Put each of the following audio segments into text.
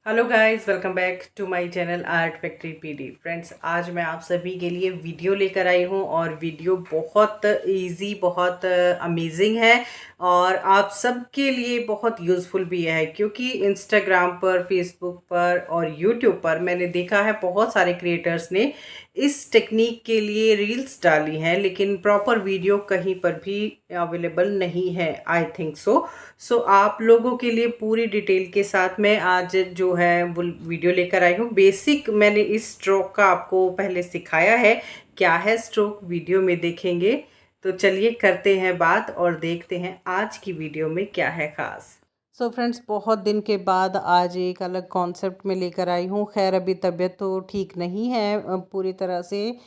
Hello guys, welcome back to my channel Art Factory PD. Friends, आज मैं आप सभी के लिए वीडियो लेकर आई हूँ और वीडियो बहुत इजी, बहुत अमेजिंग है और आप सबके लिए बहुत यूज़फुल भी है, क्योंकि इंस्टाग्राम पर, फेसबुक पर और यूट्यूब पर मैंने देखा है बहुत सारे क्रिएटर्स ने इस टेक्निक के लिए रील्स डाली हैं, लेकिन प्रॉपर वीडियो कहीं पर भी अवेलेबल नहीं है। आई थिंक सो आप लोगों के लिए पूरी डिटेल के साथ मैं आज जो है वो वीडियो लेकर आई हूँ। बेसिक मैंने इस स्ट्रोक का आपको पहले सिखाया है। क्या है स्ट्रोक, वीडियो में देखेंगे। तो चलिए करते हैं बात और देखते हैं आज की वीडियो में क्या है खास। फ्रेंड्स, बहुत दिन के बाद आज एक अलग कॉन्सेप्ट में लेकर आई हूँ। खैर, अभी तबीयत तो ठीक नहीं है पूरी तरह से,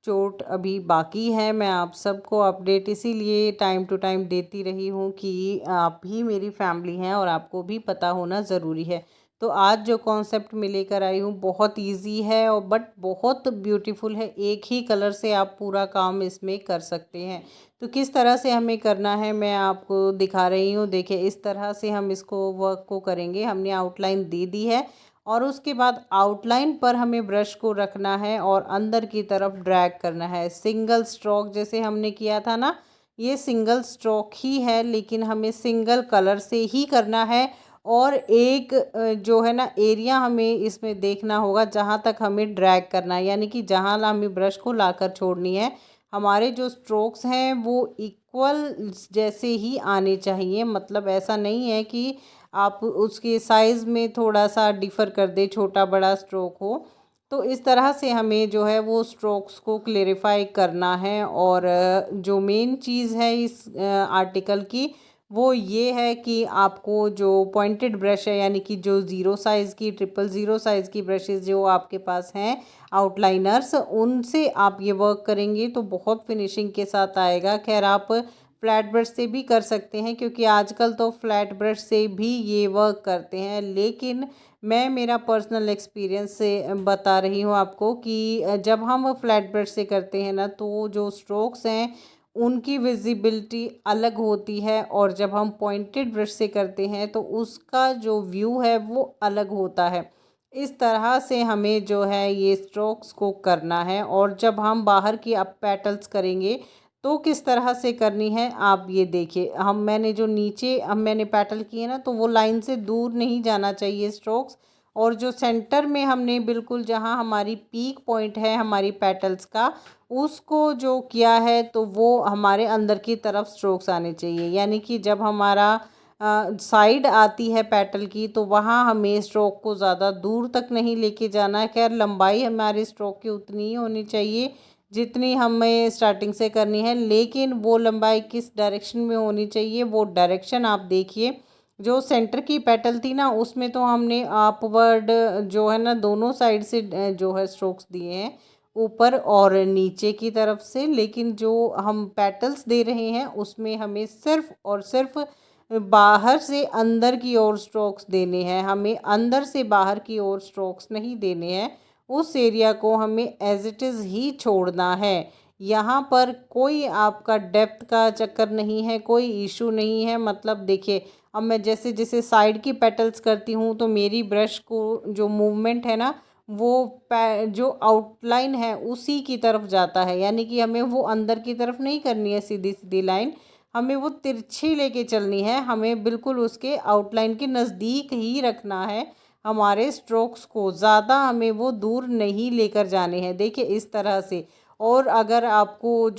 चोट अभी बाकी है। मैं आप सबको अपडेट इसीलिए टाइम टू टाइम देती रही हूँ कि आप भी मेरी फैमिली हैं और आपको भी पता होना ज़रूरी है। तो आज जो कॉन्सेप्ट मैं लेकर आई हूँ बहुत इजी है और बट बहुत ब्यूटीफुल है। एक ही कलर से आप पूरा काम इसमें कर सकते हैं। तो किस तरह से हमें करना है मैं आपको दिखा रही हूँ। देखिए, इस तरह से हम इसको वर्क को करेंगे। हमने आउटलाइन दे दी है और उसके बाद आउटलाइन पर हमें ब्रश को रखना है और अंदर की तरफ ड्रैग करना है। सिंगल स्ट्रोक जैसे हमने किया था ना, ये सिंगल स्ट्रोक ही है, लेकिन हमें सिंगल कलर से ही करना है। और एक जो है ना एरिया हमें इसमें देखना होगा जहाँ तक हमें ड्रैग करना है, यानी कि जहाँ हमें ब्रश को लाकर छोड़नी है। हमारे जो स्ट्रोक्स हैं वो इक्वल जैसे ही आने चाहिए। मतलब ऐसा नहीं है कि आप उसके साइज़ में थोड़ा सा डिफ़र कर दे, छोटा बड़ा स्ट्रोक हो। तो इस तरह से हमें जो है वो स्ट्रोक्स को क्लेरिफाई करना है। और जो मेन चीज़ है इस आर्टिकल की, वो ये है कि आपको जो पॉइंटेड ब्रश है, यानी कि जो ज़ीरो साइज़ की, 000 साइज़ की ब्रशेज़ जो आपके पास हैं आउटलाइनर्स, उनसे आप ये वर्क करेंगे तो बहुत फिनिशिंग के साथ आएगा। खैर, आप फ्लैट ब्रश से भी कर सकते हैं, क्योंकि आजकल तो फ्लैट ब्रश से भी ये वर्क करते हैं। लेकिन मैं मेरा पर्सनल एक्सपीरियंस से बता रही हूँ आपको कि जब हम फ्लैट ब्रश से करते हैं ना, तो जो स्ट्रोक्स हैं उनकी विजिबिलिटी अलग होती है, और जब हम पॉइंटेड ब्रश से करते हैं तो उसका जो व्यू है वो अलग होता है। इस तरह से हमें जो है ये स्ट्रोक्स को करना है। और जब हम बाहर की अप पेटल्स करेंगे तो किस तरह से करनी है आप ये देखिए। मैंने जो नीचे मैंने पेटल किए ना, तो वो लाइन से दूर नहीं जाना चाहिए स्ट्रोक्स। और जो सेंटर में हमने बिल्कुल जहाँ हमारी पीक पॉइंट है हमारी पेटल्स का, उसको जो किया है तो वो हमारे अंदर की तरफ स्ट्रोक्स आने चाहिए। यानी कि जब हमारा साइड आती है पेटल की, तो वहाँ हमें स्ट्रोक को ज़्यादा दूर तक नहीं लेके जाना है। खैर, लंबाई हमारी स्ट्रोक की उतनी ही होनी चाहिए जितनी हमें स्टार्टिंग से करनी है, लेकिन वो लंबाई किस डायरेक्शन में होनी चाहिए वो डायरेक्शन आप देखिए। जो सेंटर की पेटल थी ना, उसमें तो हमने अपवर्ड जो है ना दोनों साइड से जो है स्ट्रोक्स दिए हैं, ऊपर और नीचे की तरफ से। लेकिन जो हम पेटल्स दे रहे हैं उसमें हमें सिर्फ और सिर्फ बाहर से अंदर की ओर स्ट्रोक्स देने हैं। हमें अंदर से बाहर की ओर स्ट्रोक्स नहीं देने हैं। उस एरिया को हमें एज इट इज़ ही छोड़ना है। यहाँ पर कोई आपका डेप्थ का चक्कर नहीं है, कोई इशू नहीं है। मतलब देखिए, अब मैं जैसे जैसे साइड की पेटल्स करती हूँ तो मेरी ब्रश को जो मूवमेंट है ना, वो जो आउटलाइन है उसी की तरफ जाता है। यानी कि हमें वो अंदर की तरफ नहीं करनी है सीधी सीधी लाइन, हमें वो तिरछी लेके चलनी है। हमें बिल्कुल उसके आउटलाइन के नज़दीक ही रखना है। हमारे स्ट्रोक्स को ज़्यादा हमें वो दूर नहीं लेकर जाने हैं। देखिए, इस तरह से। और अगर आपको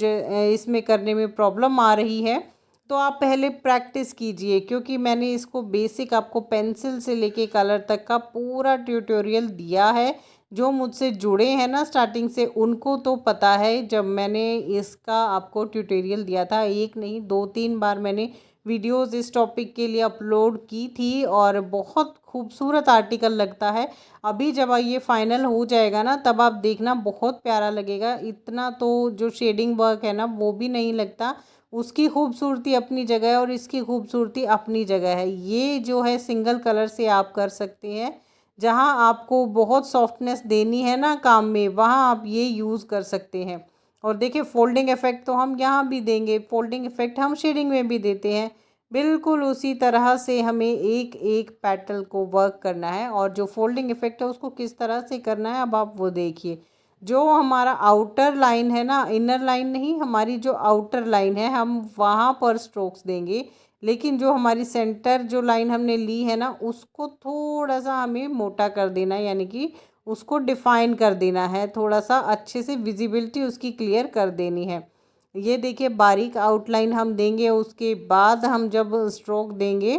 इसमें करने में प्रॉब्लम आ रही है तो आप पहले प्रैक्टिस कीजिए, क्योंकि मैंने इसको बेसिक आपको पेंसिल से लेके कलर तक का पूरा ट्यूटोरियल दिया है। जो मुझसे जुड़े हैं ना स्टार्टिंग से, उनको तो पता है। जब मैंने इसका आपको ट्यूटोरियल दिया था, एक नहीं 2-3 बार मैंने वीडियोस इस टॉपिक के लिए अपलोड की थी, और बहुत खूबसूरत आर्टिकल लगता है। अभी जब ये फाइनल हो जाएगा ना, तब आप देखना बहुत प्यारा लगेगा। इतना तो जो शेडिंग वर्क है ना वो भी नहीं लगता। उसकी खूबसूरती अपनी जगह है और इसकी खूबसूरती अपनी जगह है। ये जो है सिंगल कलर से आप कर सकते हैं। जहाँ आपको बहुत सॉफ्टनेस देनी है ना काम में, वहाँ आप ये यूज़ कर सकते हैं। और देखिए, फोल्डिंग इफ़ेक्ट तो हम यहाँ भी देंगे, फोल्डिंग इफ़ेक्ट हम शेडिंग में भी देते हैं। बिल्कुल उसी तरह से हमें एक एक पेटल को वर्क करना है। और जो फोल्डिंग इफ़ेक्ट है उसको किस तरह से करना है अब आप वो देखिए। जो हमारा आउटर लाइन है ना, इनर लाइन नहीं, हमारी जो आउटर लाइन है हम वहाँ पर स्ट्रोक्स देंगे। लेकिन जो हमारी सेंटर जो लाइन हमने ली है ना उसको थोड़ा सा हमें मोटा कर देना है, यानी कि उसको डिफाइन कर देना है, थोड़ा सा अच्छे से विजिबिलिटी उसकी क्लियर कर देनी है। ये देखिए बारीक आउटलाइन हम देंगे, उसके बाद हम जब स्ट्रोक देंगे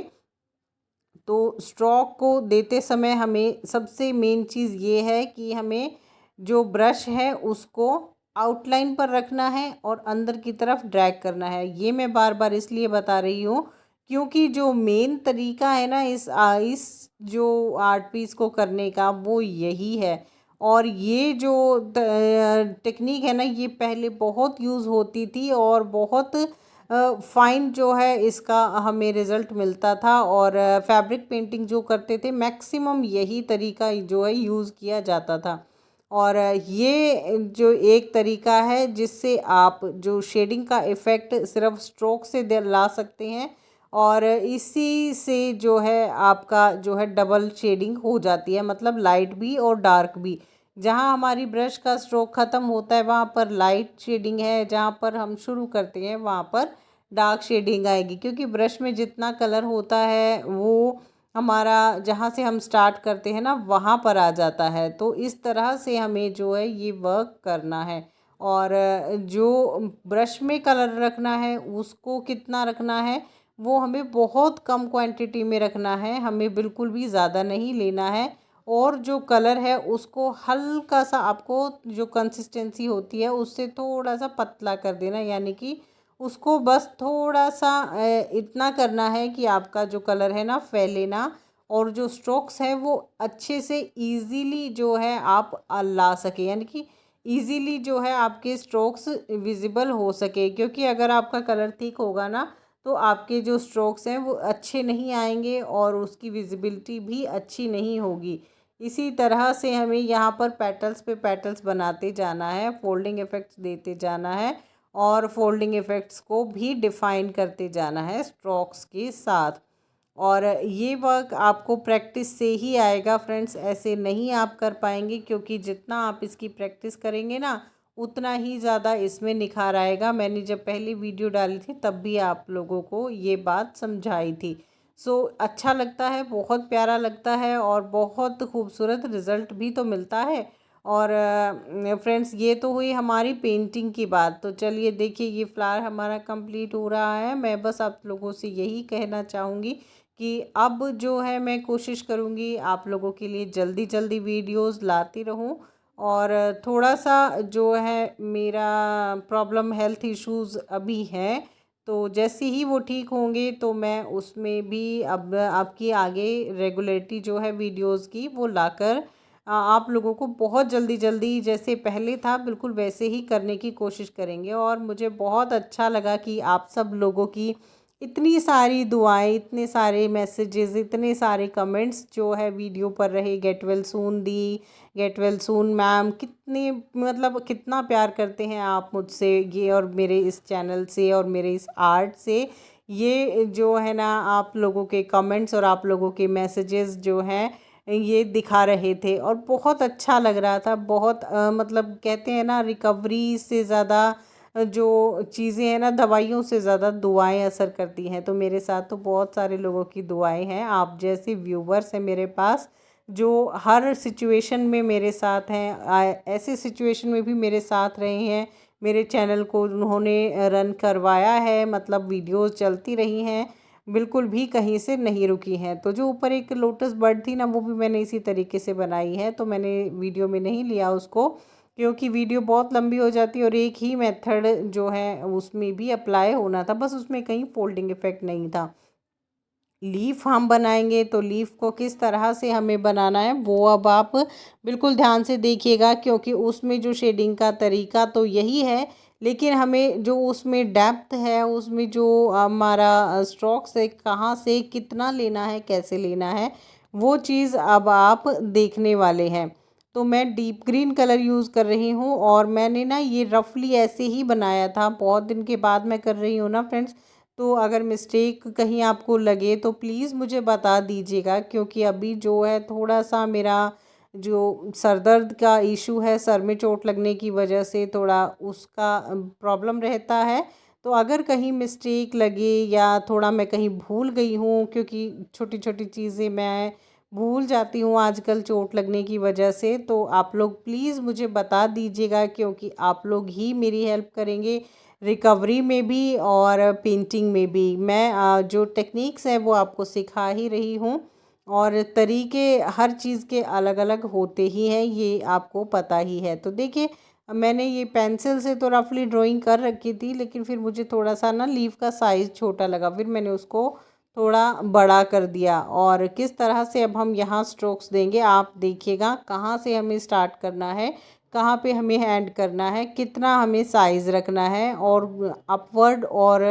तो स्ट्रोक को देते समय हमें सबसे मेन चीज़ ये है कि हमें जो ब्रश है उसको आउटलाइन पर रखना है और अंदर की तरफ ड्रैग करना है। ये मैं बार बार इसलिए बता रही हूँ क्योंकि जो मेन तरीका है ना इस जो आर्ट पीस को करने का वो यही है। और ये जो टेक्निक है ना ये पहले बहुत यूज़ होती थी और बहुत फाइन जो है इसका हमें रिज़ल्ट मिलता था। और फैब्रिक पेंटिंग जो करते थे मैक्सिमम यही तरीका जो है यूज़ किया जाता था। और ये जो एक तरीका है जिससे आप जो शेडिंग का इफ़ेक्ट सिर्फ स्ट्रोक से ला सकते हैं। और इसी से जो है आपका जो है डबल शेडिंग हो जाती है, मतलब लाइट भी और डार्क भी। जहाँ हमारी ब्रश का स्ट्रोक ख़त्म होता है वहाँ पर लाइट शेडिंग है, जहाँ पर हम शुरू करते हैं वहाँ पर डार्क शेडिंग आएगी, क्योंकि ब्रश में जितना कलर होता है वो हमारा जहाँ से हम स्टार्ट करते हैं ना वहाँ पर आ जाता है। तो इस तरह से हमें जो है ये वर्क करना है। और जो ब्रश में कलर रखना है उसको कितना रखना है, वो हमें बहुत कम क्वांटिटी में रखना है, हमें बिल्कुल भी ज़्यादा नहीं लेना है। और जो कलर है उसको हल्का सा आपको जो कंसिस्टेंसी होती है उससे थोड़ा सा पतला कर देना, यानी कि उसको बस थोड़ा सा इतना करना है कि आपका जो कलर है ना फैले ना, और जो स्ट्रोक्स है वो अच्छे से इजीली जो है आप ला सके, यानी कि इजीली जो है आपके स्ट्रोक्स विजिबल हो सके। क्योंकि अगर आपका कलर थिक होगा ना तो आपके जो स्ट्रोक्स हैं वो अच्छे नहीं आएंगे और उसकी विजिबिलिटी भी अच्छी नहीं होगी। इसी तरह से हमें यहाँ पर पेटल्स पे पेटल्स बनाते जाना है, फोल्डिंग इफ़ेक्ट्स देते जाना है और फोल्डिंग इफ़ेक्ट्स को भी डिफ़ाइन करते जाना है स्ट्रोक्स के साथ। और ये वर्क आपको प्रैक्टिस से ही आएगा फ्रेंड्स, ऐसे नहीं आप कर पाएंगे, क्योंकि जितना आप इसकी प्रैक्टिस करेंगे ना उतना ही ज़्यादा इसमें निखार आएगा। मैंने जब पहली वीडियो डाली थी तब भी आप लोगों को ये बात समझाई थी। सो अच्छा लगता है, बहुत प्यारा लगता है और बहुत खूबसूरत रिज़ल्ट भी तो मिलता है। और फ्रेंड्स ये तो हुई हमारी पेंटिंग की बात। तो चलिए देखिए ये फ्लावर हमारा कंप्लीट हो रहा है। मैं बस आप लोगों से यही कहना चाहूँगी कि अब जो है मैं कोशिश करूँगी आप लोगों के लिए जल्दी जल्दी वीडियोस लाती रहूँ। और थोड़ा सा जो है मेरा प्रॉब्लम हेल्थ इश्यूज़ अभी हैं, तो जैसे ही वो ठीक होंगे तो मैं उसमें भी अब आपकी आगे रेगुलरिटी जो है वीडियोस की वो लाकर आप लोगों को बहुत जल्दी जल्दी जैसे पहले था बिल्कुल वैसे ही करने की कोशिश करेंगे। और मुझे बहुत अच्छा लगा कि आप सब लोगों की इतनी सारी दुआएं, इतने सारे मैसेजेस, इतने सारे कमेंट्स जो है वीडियो पर रहे। गेट वेल सून दी, गेट वेल सून मैम, कितने मतलब कितना प्यार करते हैं आप मुझसे ये और मेरे इस चैनल से और मेरे इस आर्ट से। ये जो है ना आप लोगों के कमेंट्स और आप लोगों के मैसेजेस जो हैं ये दिखा रहे थे और बहुत अच्छा लग रहा था। बहुत मतलब कहते हैं ना रिकवरी से ज़्यादा जो चीज़ें हैं ना दवाइयों से ज़्यादा दुआएं असर करती हैं। तो मेरे साथ तो बहुत सारे लोगों की दुआएं हैं, आप जैसे व्यूवर्स हैं मेरे पास जो हर सिचुएशन में मेरे साथ हैं। ऐसे सिचुएशन में भी मेरे साथ रहे हैं, मेरे चैनल को उन्होंने रन करवाया है, मतलब वीडियोस चलती रही हैं, बिल्कुल भी कहीं से नहीं रुकी हैं। तो जो ऊपर एक लोटस बर्ड थी ना वो भी मैंने इसी तरीके से बनाई है, तो मैंने वीडियो में नहीं लिया उसको क्योंकि वीडियो बहुत लंबी हो जाती है और एक ही मेथड जो है उसमें भी अप्लाई होना था, बस उसमें कहीं फोल्डिंग इफ़ेक्ट नहीं था। लीफ हम बनाएंगे तो लीफ को किस तरह से हमें बनाना है वो अब आप बिल्कुल ध्यान से देखिएगा, क्योंकि उसमें जो शेडिंग का तरीका तो यही है, लेकिन हमें जो उसमें डेप्थ है, उसमें जो हमारा स्ट्रोक्स है कहाँ से कितना लेना है, कैसे लेना है, वो चीज़ अब आप देखने वाले हैं। तो मैं डीप ग्रीन कलर यूज़ कर रही हूँ और मैंने ना ये रफली ऐसे ही बनाया था, बहुत दिन के बाद मैं कर रही हूँ ना फ्रेंड्स, तो अगर मिस्टेक कहीं आपको लगे तो प्लीज़ मुझे बता दीजिएगा, क्योंकि अभी जो है थोड़ा सा मेरा जो सर दर्द का इशू है, सर में चोट लगने की वजह से थोड़ा उसका प्रॉब्लम रहता है। तो अगर कहीं मिस्टेक लगे या थोड़ा मैं कहीं भूल गई हूँ, क्योंकि छोटी छोटी चीज़ें मैं भूल जाती हूँ आजकल चोट लगने की वजह से, तो आप लोग प्लीज़ मुझे बता दीजिएगा, क्योंकि आप लोग ही मेरी हेल्प करेंगे रिकवरी में भी और पेंटिंग में भी। मैं जो टेक्निक्स हैं वो आपको सिखा ही रही हूँ, और तरीके हर चीज़ के अलग अलग होते ही हैं, ये आपको पता ही है। तो देखिए, मैंने ये पेंसिल से तो रफली ड्राइंग कर रखी थी, लेकिन फिर मुझे थोड़ा सा ना लीफ का साइज़ छोटा लगा, फिर मैंने उसको थोड़ा बड़ा कर दिया। और किस तरह से अब हम यहाँ स्ट्रोक्स देंगे आप देखिएगा, कहाँ से हमें स्टार्ट करना है, कहाँ पे हमें एंड करना है, कितना हमें साइज़ रखना है, और अपवर्ड और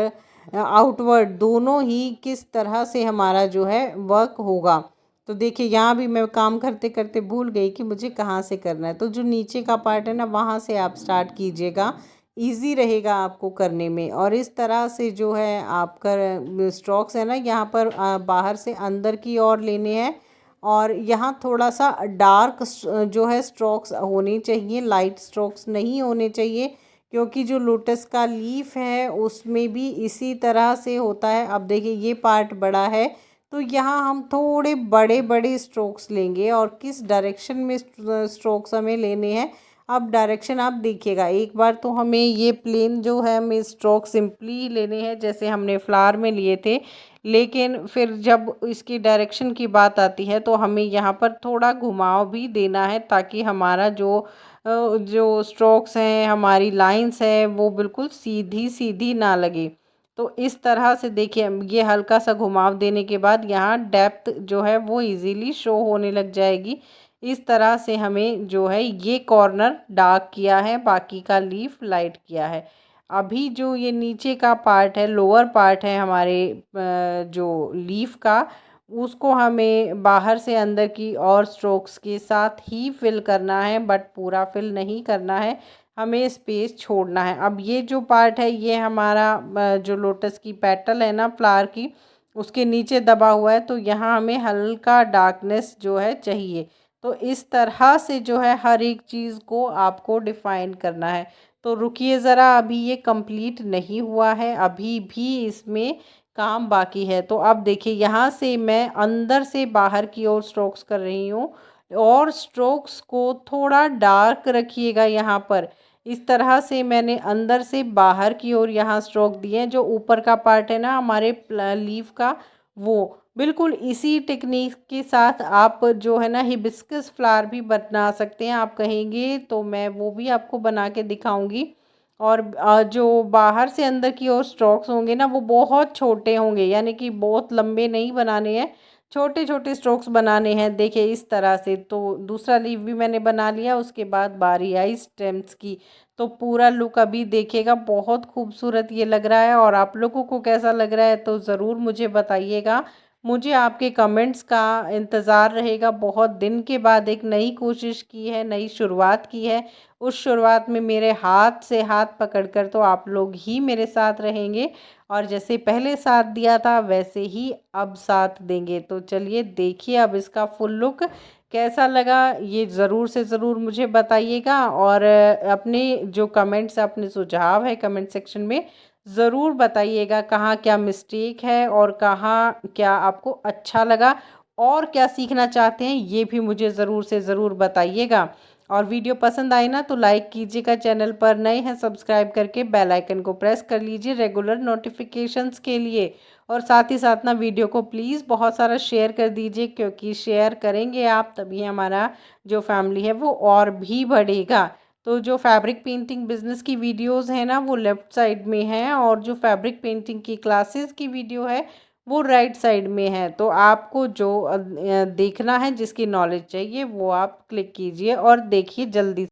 आउटवर्ड दोनों ही किस तरह से हमारा जो है वर्क होगा। तो देखिए, यहाँ भी मैं काम करते करते भूल गई कि मुझे कहाँ से करना है। तो जो नीचे का पार्ट है ना, वहाँ से आप स्टार्ट कीजिएगा, इजी रहेगा आपको करने में। और इस तरह से जो है आपका स्ट्रोक्स है ना, यहाँ पर बाहर से अंदर की ओर लेने हैं, और यहाँ थोड़ा सा डार्क जो है स्ट्रोक्स होने चाहिए, लाइट स्ट्रोक्स नहीं होने चाहिए, क्योंकि जो लोटस का लीफ है उसमें भी इसी तरह से होता है। अब देखिए, ये पार्ट बड़ा है, तो यहाँ हम थोड़े बड़े बड़े स्ट्रोक्स लेंगे, और किस डायरेक्शन में स्ट्रोक्स हमें लेने हैं, अब डायरेक्शन आप देखिएगा। एक बार तो हमें ये प्लेन जो है हमें स्ट्रोक सिंपली ही लेने हैं, जैसे हमने फ्लावर में लिए थे, लेकिन फिर जब इसकी डायरेक्शन की बात आती है तो हमें यहाँ पर थोड़ा घुमाव भी देना है, ताकि हमारा जो स्ट्रोक्स हैं, हमारी लाइंस है, वो बिल्कुल सीधी सीधी ना लगे। तो इस तरह से देखिए, ये हल्का सा घुमाव देने के बाद यहाँ डेप्थ जो है वो इजीली शो होने लग जाएगी। इस तरह से हमें जो है ये कॉर्नर डार्क किया है, बाकी का लीफ लाइट किया है। अभी जो ये नीचे का पार्ट है, लोअर पार्ट है हमारे जो लीफ का, उसको हमें बाहर से अंदर की और स्ट्रोक्स के साथ ही फिल करना है, बट पूरा फिल नहीं करना है, हमें स्पेस छोड़ना है। अब ये जो पार्ट है, ये हमारा जो लोटस की पेटल है ना फ्लावर की, उसके नीचे दबा हुआ है, तो यहाँ हमें हल्का डार्कनेस जो है चाहिए। तो इस तरह से जो है हर एक चीज़ को आपको डिफाइन करना है। तो रुकिए ज़रा, अभी ये कंप्लीट नहीं हुआ है, अभी भी इसमें काम बाकी है। तो अब देखिए, यहाँ से मैं अंदर से बाहर की ओर स्ट्रोक्स कर रही हूँ, और स्ट्रोक्स को थोड़ा डार्क रखिएगा यहाँ पर। इस तरह से मैंने अंदर से बाहर की ओर यहाँ स्ट्रोक दिए हैं। जो ऊपर का पार्ट है ना हमारे लीफ का, वो बिल्कुल इसी टेक्निक के साथ आप जो है ना हिबिस्कस फ्लावर भी बना सकते हैं। आप कहेंगे तो मैं वो भी आपको बना के दिखाऊंगी। और जो बाहर से अंदर की ओर स्ट्रोक्स होंगे ना, वो बहुत छोटे होंगे, यानी कि बहुत लंबे नहीं बनाने हैं, छोटे छोटे स्ट्रोक्स बनाने हैं। देखिए इस तरह से। तो दूसरा लीफ भी मैंने बना लिया, उसके बाद बारी आई स्टेम्स की। तो पूरा लुक अभी देखिएगा, बहुत खूबसूरत ये लग रहा है। और आप लोगों को कैसा लग रहा है तो ज़रूर मुझे बताइएगा। मुझे आपके कमेंट्स का इंतज़ार रहेगा। बहुत दिन के बाद एक नई कोशिश की है, नई शुरुआत की है। उस शुरुआत में मेरे हाथ से हाथ पकड़कर तो आप लोग ही मेरे साथ रहेंगे, और जैसे पहले साथ दिया था वैसे ही अब साथ देंगे। तो चलिए देखिए अब इसका फुल लुक कैसा लगा, ये ज़रूर से ज़रूर मुझे बताइएगा। और अपने जो कमेंट्स, अपने सुझाव है कमेंट सेक्शन में ज़रूर बताइएगा, कहाँ क्या मिस्टेक है और कहाँ क्या आपको अच्छा लगा, और क्या सीखना चाहते हैं ये भी मुझे ज़रूर से ज़रूर बताइएगा। और वीडियो पसंद आए ना तो लाइक कीजिएगा, चैनल पर नए हैं सब्सक्राइब करके बेल आइकन को प्रेस कर लीजिए रेगुलर नोटिफिकेशंस के लिए। और साथ ही साथ ना वीडियो को प्लीज़ बहुत सारा शेयर कर दीजिए, क्योंकि शेयर करेंगे आप तभी हमारा जो फैमिली है वो और भी बढ़ेगा। तो जो फैब्रिक पेंटिंग बिजनेस की वीडियोस है ना, वो लेफ़्ट साइड में है, और जो फैब्रिक पेंटिंग की क्लासेस की वीडियो है वो राइट साइड में है। तो आपको जो देखना है, जिसकी नॉलेज चाहिए, वो आप क्लिक कीजिए और देखिए जल्दी।